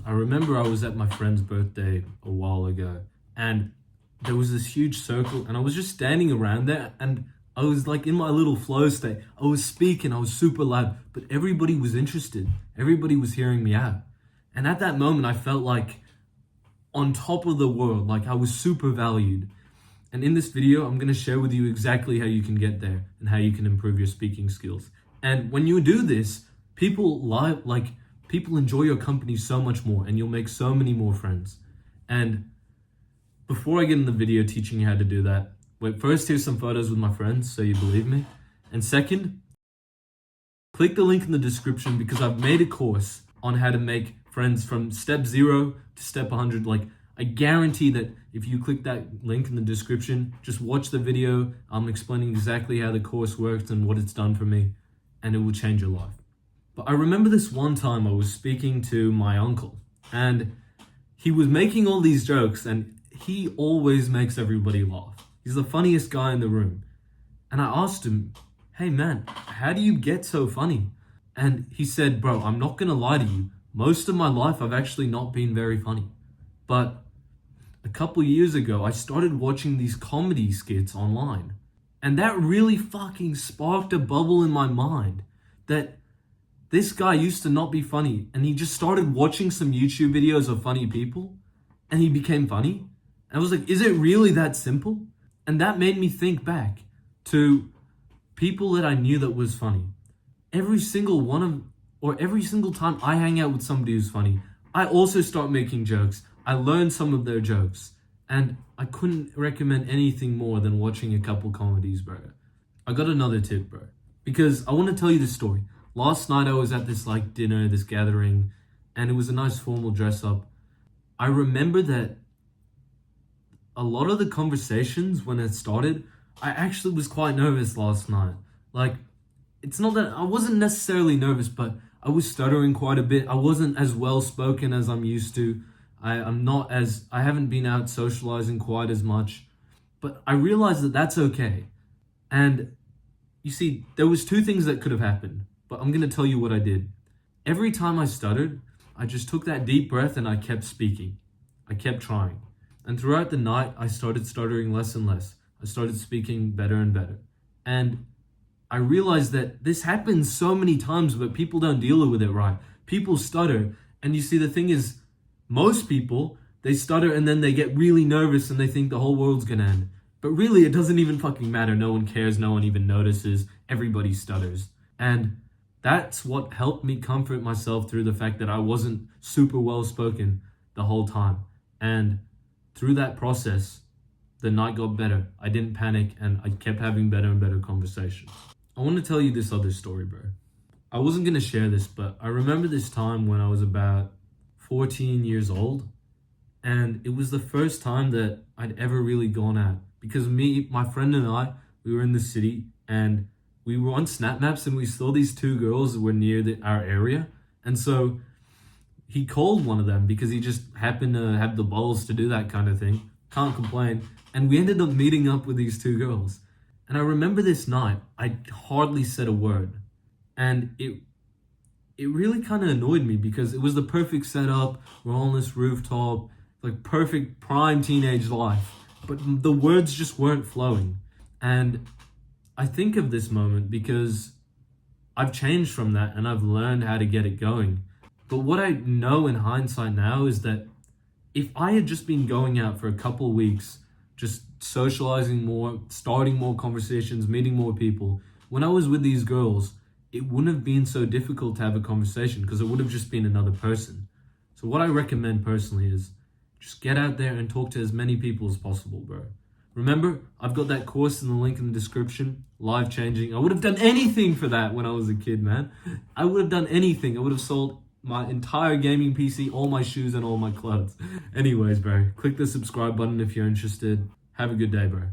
I remember I was at my friend's birthday a while ago, and there was this huge circle, and I was just standing around there, and I was like in my little flow state. I was speaking, I was super loud, but everybody was interested. Everybody was hearing me out. And at that moment, I felt like on top of the world, like I was super valued. And in this video, I'm gonna share with you exactly how you can get there and how you can improve your speaking skills. And when you do this, people enjoy your company so much more, and you'll make so many more friends. And before I get in the video teaching you how to do that, wait, first here's some photos with my friends so you believe me. And second, click the link in the description because I've made a course on how to make friends from step 0 to step 100. Like, I guarantee that if you click that link in the description, just watch the video. I'm explaining exactly how the course works and what it's done for me, and it will change your life. But I remember this one time I was speaking to my uncle, and he was making all these jokes, and he always makes everybody laugh. He's the funniest guy in the room. And I asked him, hey man, how do you get so funny? And he said, bro, I'm not gonna lie to you. Most of my life, I've actually not been very funny. But a couple years ago, I started watching these comedy skits online. And that really fucking sparked a bubble in my mind that this guy used to not be funny. And he just started watching some YouTube videos of funny people, and he became funny. And I was like, is it really that simple? And that made me think back to people that I knew that was funny. Every single time I hang out with somebody who's funny, I also start making jokes. I learn some of their jokes. And I couldn't recommend anything more than watching a couple comedies, bro. I got another tip, bro. Because I want to tell you this story. Last night I was at this dinner, this gathering, and it was a nice formal dress up. I remember that a lot of the conversations when it started, I actually was quite nervous last night. Like, it's not that I wasn't necessarily nervous, but I was stuttering quite a bit. I wasn't as well spoken as I'm used to. I haven't been out socializing quite as much, but I realized that that's okay. And you see, there was two things that could have happened, but I'm going to tell you what I did. Every time I stuttered, I just took that deep breath and I kept speaking. I kept trying. And throughout the night, I started stuttering less and less. I started speaking better and better. And I realized that this happens so many times, but people don't deal with it right. People stutter. And you see, the thing is, most people, they stutter and then they get really nervous and they think the whole world's gonna end. But really, it doesn't even fucking matter. No one cares. No one even notices. Everybody stutters. And that's what helped me comfort myself through the fact that I wasn't super well spoken the whole time. And through that process, the night got better. I didn't panic, and I kept having better and better conversations. I want to tell you this other story, bro. I wasn't going to share this, but I remember this time when I was about 14 years old, and it was the first time that I'd ever really gone out. Because my friend and I, we were in the city, and we were on Snap Maps, and we saw these two girls that were near our area. And so he called one of them because he just happened to have the balls to do that kind of thing. Can't complain. And we ended up meeting up with these two girls. And I remember this night, I hardly said a word. And it really kind of annoyed me because it was the perfect setup. We're on this rooftop, like perfect prime teenage life. But the words just weren't flowing. And I think of this moment because I've changed from that and I've learned how to get it going. But what I know in hindsight now is that if I had just been going out for a couple of weeks, just socializing more, starting more conversations, meeting more people, when I was with these girls, it wouldn't have been so difficult to have a conversation because it would have just been another person. So what I recommend personally is just get out there and talk to as many people as possible, bro. Remember, I've got that course in the link in the description, life changing. I would have done anything for that when I was a kid, man. I would have done anything. I would have sold my entire gaming PC, all my shoes, and all my clothes. Anyways, bro, click the subscribe button if you're interested. Have a good day, bro.